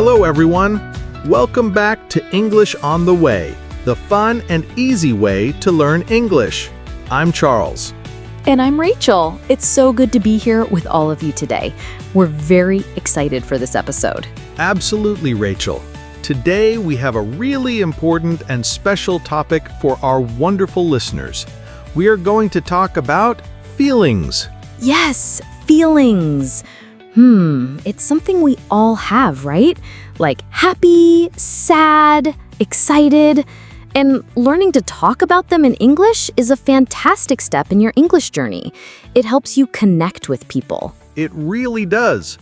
Hello, everyone. Welcome back to English on the Way, the fun and easy way to learn English. I'm Charles. And I'm Rachel. It's so good to be here with all of you today. We're very excited for this episode. Absolutely, Rachel. Today, we have a really important and special topic for our wonderful listeners. We are going to talk about feelings. Yes, feelings. It's something we all have, right? Like happy, sad, excited. And learning to talk about them in English is a fantastic step in your English journey. It helps you connect with people. It really does.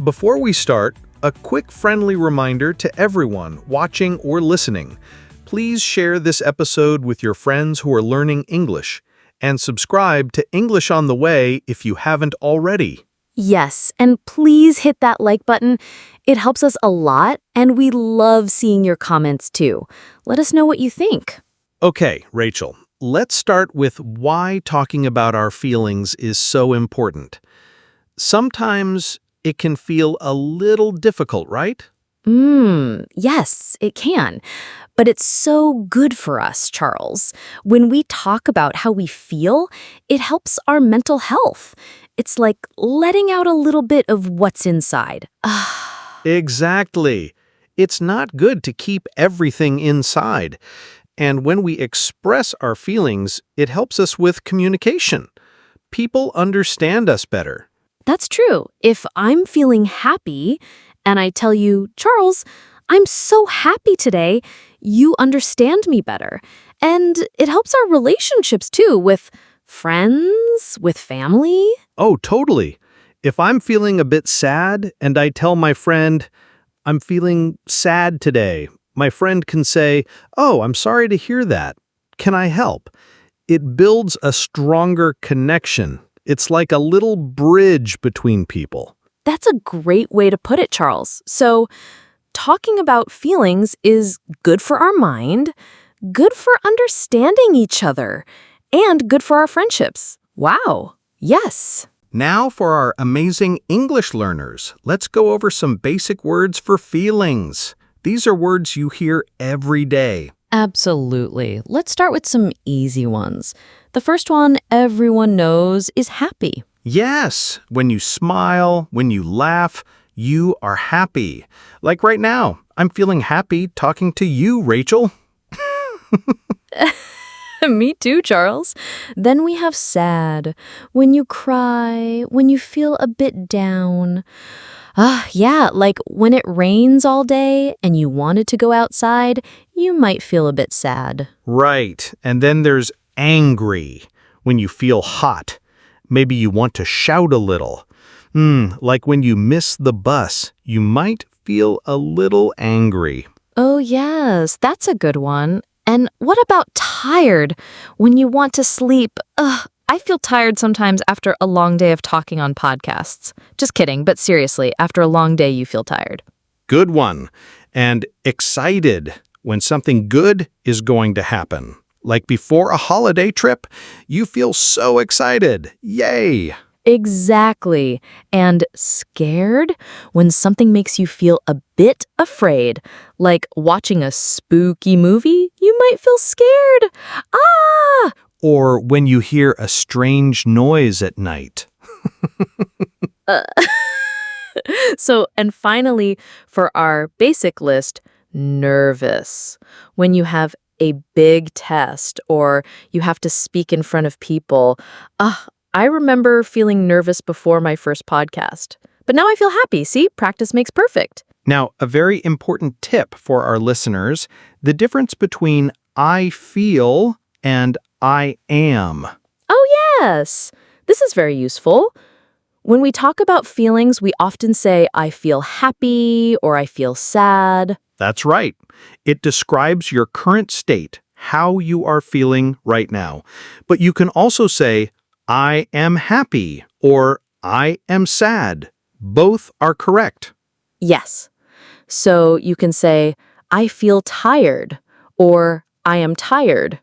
Before we start, a quick friendly reminder to everyone watching or listening. Please share this episode with your friends who are learning English, and subscribe to English on the Way if you haven't already. Yes, and please hit that like button. It helps us a lot, and we love seeing your comments too. Let us know what you think. Okay, Rachel, let's start with why talking about our feelings is so important. Sometimes it can feel a little difficult, right? Yes, it can. But it's so good for us, Charles. When we talk about how we feel, it helps our mental health. It's like letting out a little bit of what's inside. Exactly. It's not good to keep everything inside. And when we express our feelings, it helps us with communication. People understand us better. That's true. If I'm feeling happy and I tell you, Charles, I'm so happy today, you understand me better. And it helps our relationships too, with friends, with family. Oh, totally. If I'm feeling a bit sad and I tell my friend, I'm feeling sad today, my friend can say, oh, I'm sorry to hear that. Can I help? It builds a stronger connection. It's like a little bridge between people. That's a great way to put it, Charles. So, talking about feelings is good for our mind, good for understanding each other, and good for our friendships. Wow. Yes. Now for our amazing English learners, let's go over some basic words for feelings. These are words you hear every day. Absolutely. Let's start with some easy ones. The first one everyone knows is happy. Yes, when you smile, when you laugh, you are happy. Like right now, I'm feeling happy talking to you, Rachel. Me too, Charles. Then we have sad. When you cry, when you feel a bit down. Yeah, like when it rains all day and you wanted to go outside, you might feel a bit sad. Right, and then there's angry, when you feel hot. Maybe you want to shout a little. Like when you miss the bus, you might feel a little angry. Oh, yes, that's a good one. And what about tired? When you want to sleep, I feel tired sometimes after a long day of talking on podcasts. Just kidding, but seriously, after a long day, you feel tired. Good one. And excited, when something good is going to happen. Like before a holiday trip, you feel so excited. Yay! Exactly. And scared? When something makes you feel a bit afraid. Like watching a spooky movie, you might feel scared. Ah! Or when you hear a strange noise at night. And finally, for our basic list, nervous. When you have a big test or you have to speak in front of people. I remember feeling nervous before my first podcast. But now I feel happy. See, practice makes perfect. Now, a very important tip for our listeners, the difference between I feel and I am. Oh, yes. This is very useful. When we talk about feelings, we often say, I feel happy or I feel sad. That's right. It describes your current state, how you are feeling right now. But you can also say, I am happy or I am sad. Both are correct. Yes. So you can say, I feel tired or I am tired.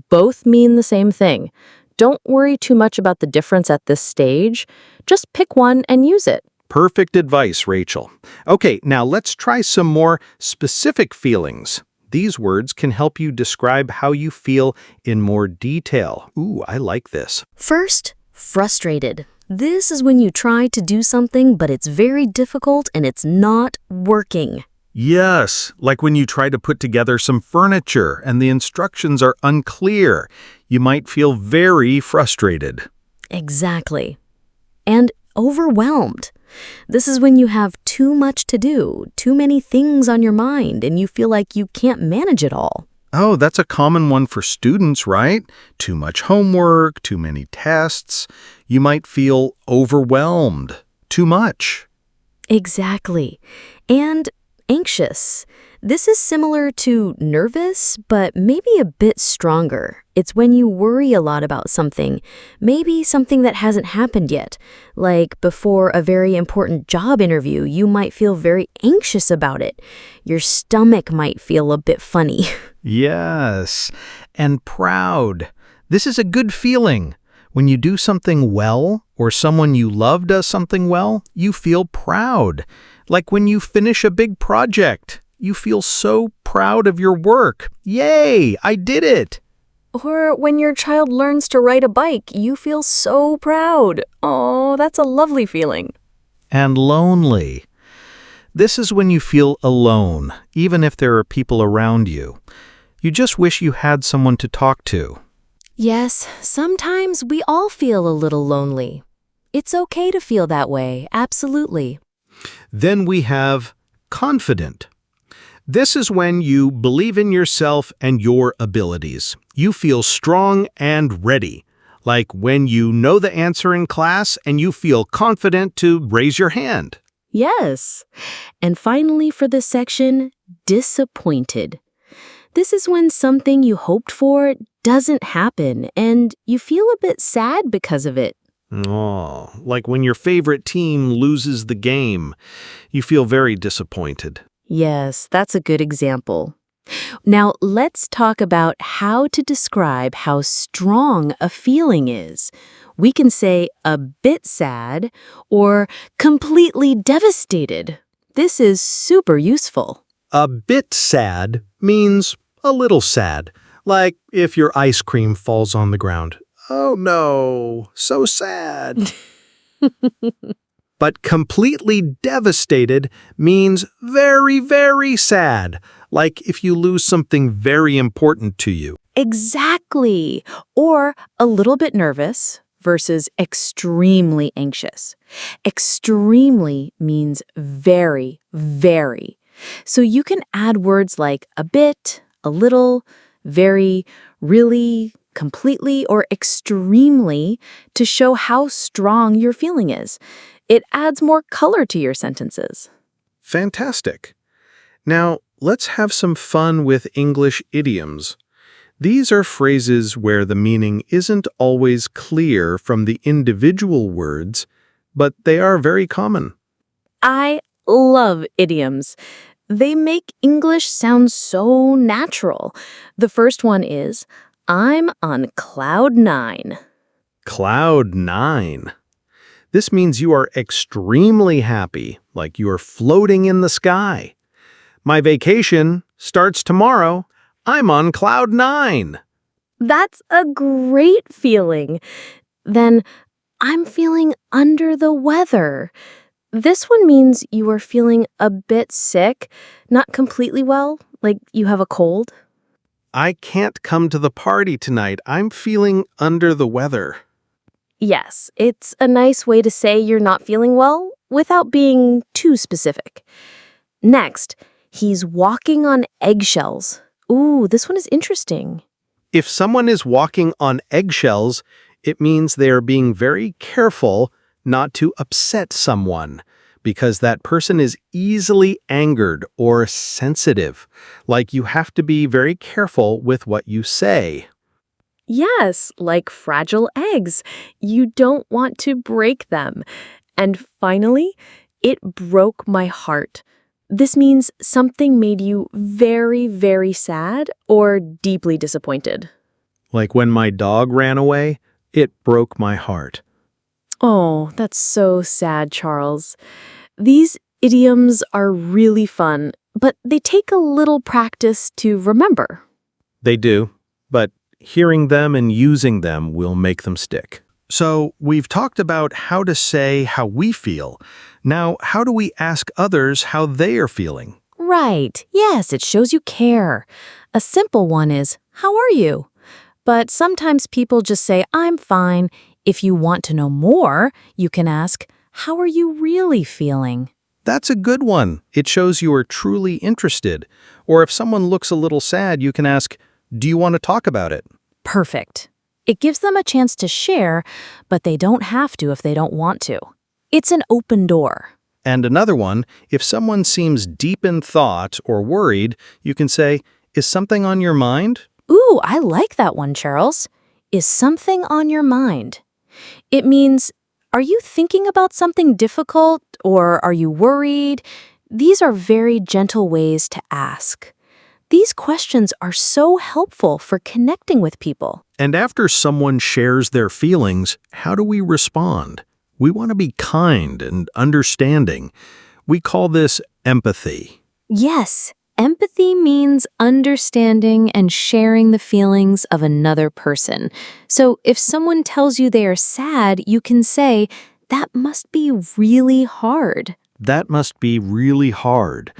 Both mean the same thing. Don't worry too much about the difference at this stage. Just pick one and use it. Perfect advice, Rachel. Okay, now let's try some more specific feelings. These words can help you describe how you feel in more detail. Ooh, I like this. First, frustrated. This is when you try to do something, but it's very difficult and it's not working. Yes, like when you try to put together some furniture and the instructions are unclear. You might feel very frustrated. Exactly. And overwhelmed. This is when you have too much to do, too many things on your mind, and you feel like you can't manage it all. Oh, that's a common one for students, right? Too much homework, too many tests. You might feel overwhelmed. Too much. Exactly. And anxious. This is similar to nervous, but maybe a bit stronger. It's when you worry a lot about something, maybe something that hasn't happened yet. Like before a very important job interview, you might feel very anxious about it. Your stomach might feel a bit funny. Yes, and proud. This is a good feeling. When you do something well, or someone you love does something well, you feel proud. Like when you finish a big project, you feel so proud of your work. Yay, I did it! Or when your child learns to ride a bike, you feel so proud. Oh, that's a lovely feeling. And lonely. This is when you feel alone, even if there are people around you. You just wish you had someone to talk to. Yes, sometimes we all feel a little lonely. It's okay to feel that way, absolutely. Then we have confident. This is when you believe in yourself and your abilities. You feel strong and ready, like when you know the answer in class and you feel confident to raise your hand. Yes. And finally for this section, disappointed. This is when something you hoped for doesn't happen and you feel a bit sad because of it. Oh, like when your favorite team loses the game. You feel very disappointed. Yes, that's a good example. Now, let's talk about how to describe how strong a feeling is. We can say a bit sad or completely devastated. This is super useful. A bit sad means a little sad, like if your ice cream falls on the ground. Oh no, so sad. But completely devastated means very, very sad, like if you lose something very important to you. Exactly. Or a little bit nervous versus extremely anxious. Extremely means very, very. So you can add words like a bit, a little, very, really, completely, or extremely to show how strong your feeling is. It adds more color to your sentences. Fantastic. Now, let's have some fun with English idioms. These are phrases where the meaning isn't always clear from the individual words, but they are very common. I love idioms. They make English sound so natural. The first one is, I'm on cloud nine. Cloud nine. This means you are extremely happy, like you are floating in the sky. My vacation starts tomorrow. I'm on cloud nine. That's a great feeling. Then, I'm feeling under the weather. This one means you are feeling a bit sick, not completely well, like you have a cold. I can't come to the party tonight. I'm feeling under the weather. Yes, it's a nice way to say you're not feeling well without being too specific. Next, he's walking on eggshells. Ooh, this one is interesting. If someone is walking on eggshells, it means they are being very careful not to upset someone, because that person is easily angered or sensitive. Like you have to be very careful with what you say. Yes, like fragile eggs. You don't want to break them. And finally, it broke my heart. This means something made you very, very sad or deeply disappointed. Like when my dog ran away, it broke my heart. Oh, that's so sad, Charles. These idioms are really fun, but they take a little practice to remember. They do, but hearing them and using them will make them stick. So, we've talked about how to say how we feel. Now, how do we ask others how they are feeling? Right. Yes, it shows you care. A simple one is, "How are you?" But sometimes people just say, "I'm fine." If you want to know more, you can ask, "How are you really feeling?" That's a good one. It shows you are truly interested. Or if someone looks a little sad, you can ask, do you want to talk about it? Perfect. It gives them a chance to share, but they don't have to if they don't want to. It's an open door. And another one, if someone seems deep in thought or worried, you can say, is something on your mind? Ooh, I like that one, Charles. Is something on your mind? It means, are you thinking about something difficult or are you worried? These are very gentle ways to ask. These questions are so helpful for connecting with people. And after someone shares their feelings, how do we respond? We want to be kind and understanding. We call this empathy. Yes, empathy means understanding and sharing the feelings of another person. So if someone tells you they are sad, you can say, that must be really hard. That must be really hard.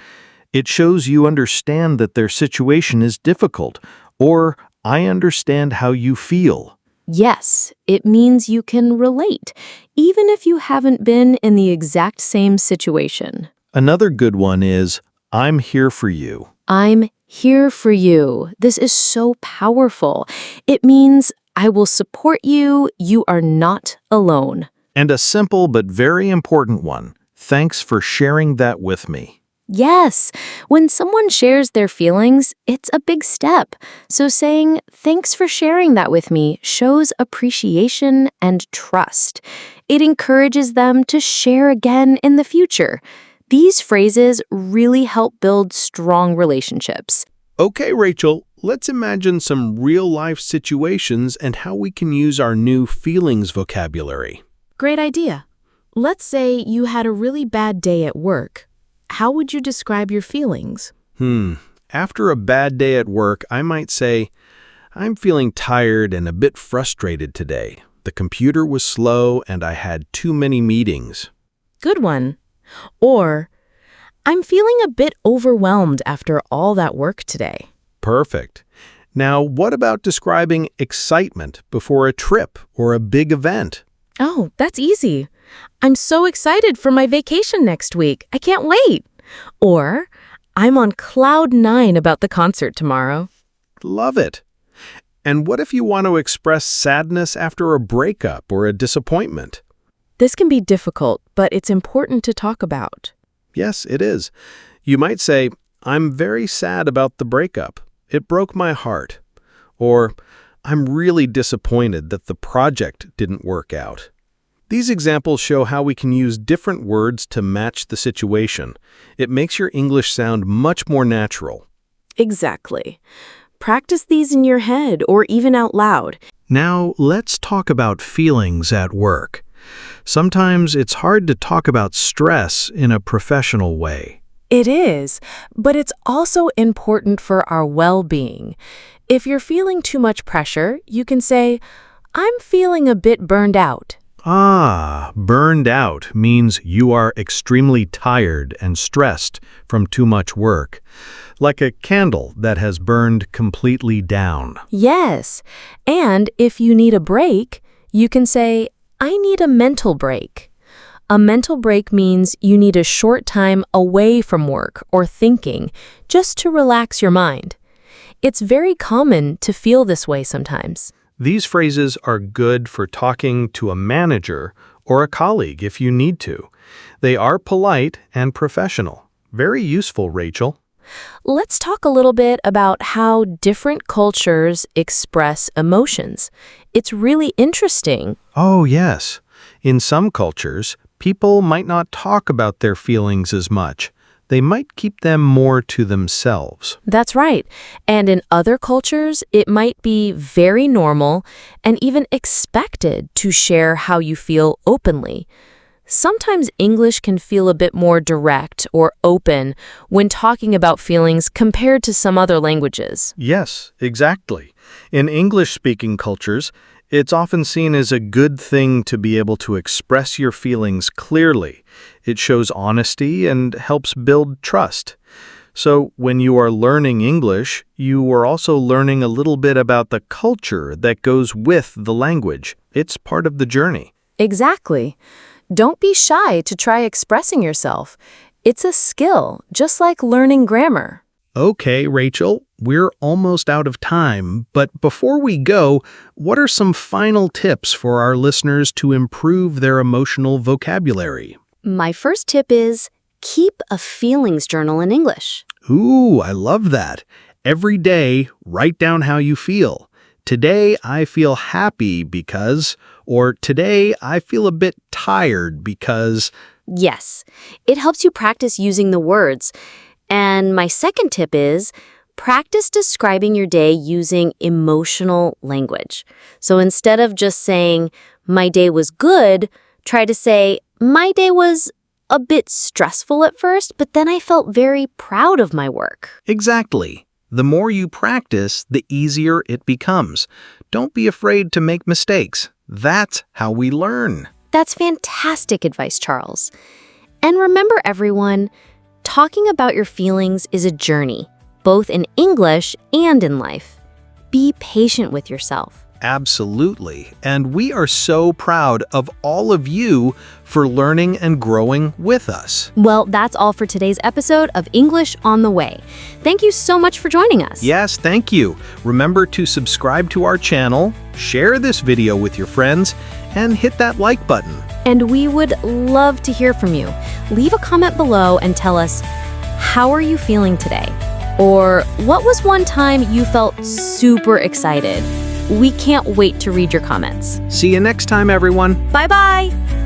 It shows you understand that their situation is difficult, or I understand how you feel. Yes, it means you can relate, even if you haven't been in the exact same situation. Another good one is, I'm here for you. I'm here for you. This is so powerful. It means I will support you. You are not alone. And a simple but very important one, thanks for sharing that with me. Yes, when someone shares their feelings, it's a big step. So saying, thanks for sharing that with me, shows appreciation and trust. It encourages them to share again in the future. These phrases really help build strong relationships. Okay, Rachel, let's imagine some real-life situations and how we can use our new feelings vocabulary. Great idea. Let's say you had a really bad day at work. How would you describe your feelings? After a bad day at work, I might say, I'm feeling tired and a bit frustrated today. The computer was slow and I had too many meetings. Good one. Or, I'm feeling a bit overwhelmed after all that work today. Perfect. Now, what about describing excitement before a trip or a big event? Oh, that's easy. I'm so excited for my vacation next week. I can't wait. Or, I'm on cloud 9 about the concert tomorrow. Love it. And what if you want to express sadness after a breakup or a disappointment? This can be difficult, but it's important to talk about. Yes, it is. You might say, I'm very sad about the breakup. It broke my heart. Or, I'm really disappointed that the project didn't work out. These examples show how we can use different words to match the situation. It makes your English sound much more natural. Exactly. Practice these in your head or even out loud. Now, let's talk about feelings at work. Sometimes it's hard to talk about stress in a professional way. It is, but it's also important for our well-being. If you're feeling too much pressure, you can say, I'm feeling a bit burned out. Burned out means you are extremely tired and stressed from too much work, like a candle that has burned completely down. Yes, and if you need a break, you can say, I need a mental break. A mental break means you need a short time away from work or thinking, just to relax your mind. It's very common to feel this way sometimes. These phrases are good for talking to a manager or a colleague if you need to. They are polite and professional. Very useful, Rachel. Let's talk a little bit about how different cultures express emotions. It's really interesting. Oh, yes. In some cultures, people might not talk about their feelings as much. they might keep them more to themselves. That's right. And in other cultures, it might be very normal and even expected to share how you feel openly. Sometimes English can feel a bit more direct or open when talking about feelings compared to some other languages. Yes, exactly. In English-speaking cultures, it's often seen as a good thing to be able to express your feelings clearly. It shows honesty and helps build trust. So when you are learning English, you are also learning a little bit about the culture that goes with the language. It's part of the journey. Exactly. Don't be shy to try expressing yourself. It's a skill, just like learning grammar. Okay, Rachel, we're almost out of time, but before we go, what are some final tips for our listeners to improve their emotional vocabulary? My first tip is keep a feelings journal in English. Ooh, I love that. Every day, write down how you feel. Today, I feel happy because, or today, I feel a bit tired because. Yes, it helps you practice using the words. And my second tip is practice describing your day using emotional language. So instead of just saying, my day was good, try to say, my day was a bit stressful at first, but then I felt very proud of my work. Exactly. The more you practice, the easier it becomes. Don't be afraid to make mistakes. That's how we learn. That's fantastic advice, Charles. And remember, everyone, talking about your feelings is a journey, both in English and in life. Be patient with yourself. Absolutely. And we are so proud of all of you for learning and growing with us. Well, that's all for today's episode of English on the Way. Thank you so much for joining us. Yes, thank you. Remember to subscribe to our channel, share this video with your friends, and hit that like button. And we would love to hear from you. Leave a comment below and tell us, how are you feeling today? Or what was one time you felt super excited? We can't wait to read your comments. See you next time, everyone. Bye-bye!